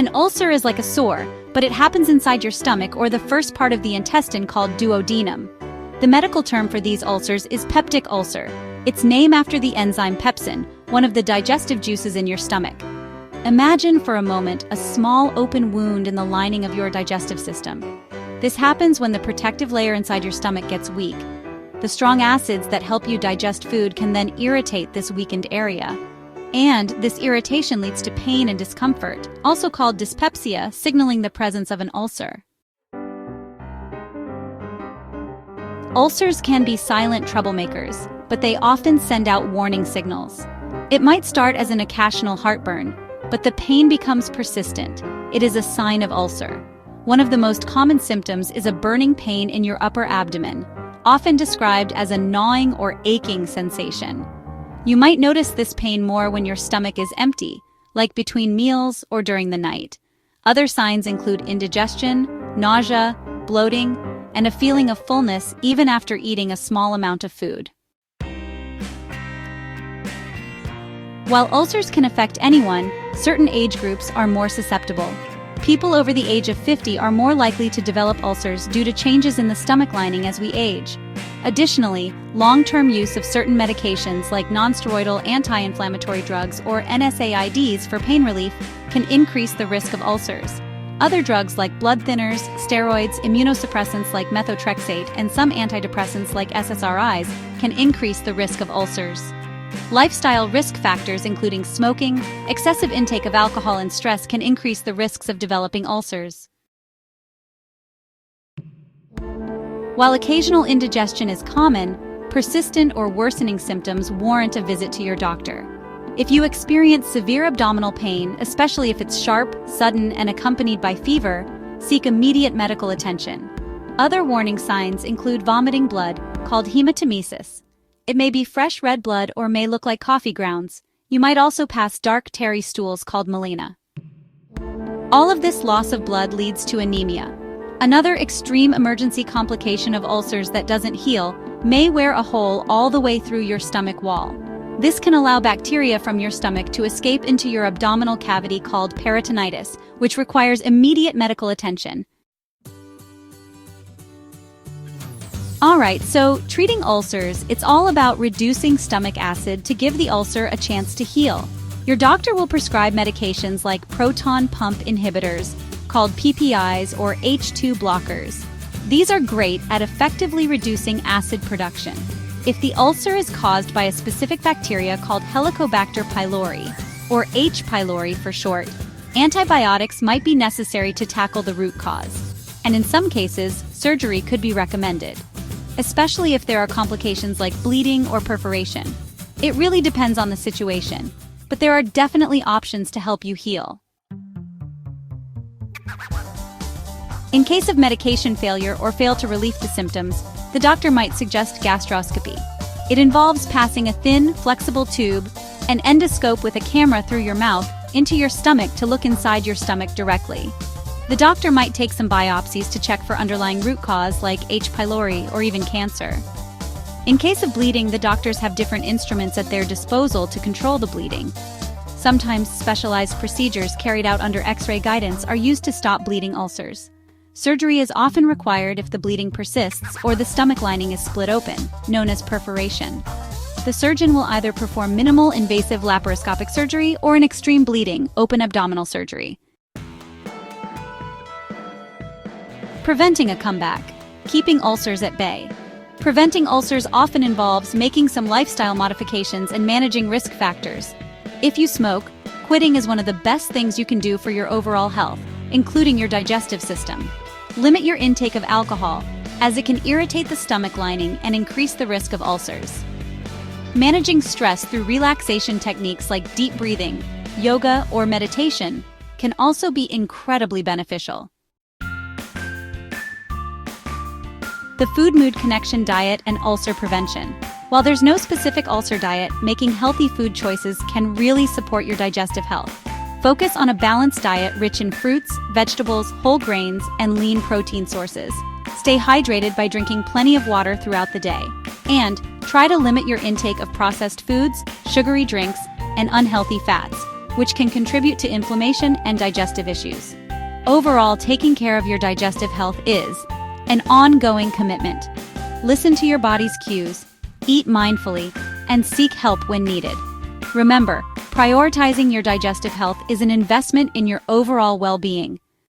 An ulcer is like a sore, but it happens inside your stomach or the first part of the intestine called duodenum. The medical term for these ulcers is peptic ulcer. It's named after the enzyme pepsin, one of the digestive juices in your stomach. Imagine for a moment a small open wound in the lining of your digestive system. This happens when the protective layer inside your stomach gets weak. The strong acids that help you digest food can then irritate this weakened area. And this irritation leads to pain and discomfort, also called dyspepsia, signaling the presence of an ulcer. Ulcers can be silent troublemakers, but they often send out warning signals. It might start as an occasional heartburn, but the pain becomes persistent. It is a sign of ulcer. One of the most common symptoms is a burning pain in your upper abdomen, often described as a gnawing or aching sensation. You might notice this pain more when your stomach is empty, like between meals or during the night. Other signs include indigestion, nausea, bloating, and a feeling of fullness even after eating a small amount of food. While ulcers can affect anyone, certain age groups are more susceptible. People over the age of 50 are more likely to develop ulcers due to changes in the stomach lining as we age. Additionally, long-term use of certain medications like nonsteroidal anti-inflammatory drugs or NSAIDs for pain relief can increase the risk of ulcers. Other drugs like blood thinners, steroids, immunosuppressants like methotrexate, and some antidepressants like SSRIs can increase the risk of ulcers. Lifestyle risk factors including smoking, excessive intake of alcohol, and stress can increase the risks of developing ulcers. While occasional indigestion is common, persistent or worsening symptoms warrant a visit to your doctor. If you experience severe abdominal pain, especially if it's sharp, sudden, and accompanied by fever, seek immediate medical attention. Other warning signs include vomiting blood, called hematemesis. It may be fresh red blood or may look like coffee grounds. You might also pass dark tarry stools called melena. All of this loss of blood leads to anemia. Another extreme emergency complication of ulcers that doesn't heal may wear a hole all the way through your stomach wall. This can allow bacteria from your stomach to escape into your abdominal cavity called peritonitis, which requires immediate medical attention. Alright, so treating ulcers, it's all about reducing stomach acid to give the ulcer a chance to heal. Your doctor will prescribe medications like proton pump inhibitors, called PPIs or H2 blockers. These are great at effectively reducing acid production. If the ulcer is caused by a specific bacteria called Helicobacter pylori, or H. pylori for short, antibiotics might be necessary to tackle the root cause. And in some cases, surgery could be recommended, especially if there are complications like bleeding or perforation. It really depends on the situation, but there are definitely options to help you heal. In case of medication failure or fail to relieve the symptoms, the doctor might suggest gastroscopy. It involves passing a thin, flexible tube, an endoscope with a camera through your mouth, into your stomach to look inside your stomach directly. The doctor might take some biopsies to check for underlying root cause like H. pylori or even cancer. In case of bleeding, the doctors have different instruments at their disposal to control the bleeding. Sometimes specialized procedures carried out under X-ray guidance are used to stop bleeding ulcers. Surgery is often required if the bleeding persists or the stomach lining is split open, known as perforation. The surgeon will either perform minimal invasive laparoscopic surgery or an extreme bleeding, open abdominal surgery. Preventing a comeback. Keeping ulcers at bay. Preventing ulcers often involves making some lifestyle modifications and managing risk factors. If you smoke, quitting is one of the best things you can do for your overall health, including your digestive system. Limit your intake of alcohol, as it can irritate the stomach lining and increase the risk of ulcers. Managing stress through relaxation techniques like deep breathing, yoga, or meditation can also be incredibly beneficial. The food-mood connection diet and ulcer prevention. While there's no specific ulcer diet, making healthy food choices can really support your digestive health. Focus on a balanced diet rich in fruits, vegetables, whole grains, and lean protein sources. Stay hydrated by drinking plenty of water throughout the day. And try to limit your intake of processed foods, sugary drinks, and unhealthy fats. which can contribute to inflammation and digestive issues. Overall, taking care of your digestive health is an ongoing commitment. Listen to your body's cues, eat mindfully, and seek help when needed. Remember, prioritizing your digestive health is an investment in your overall well-being.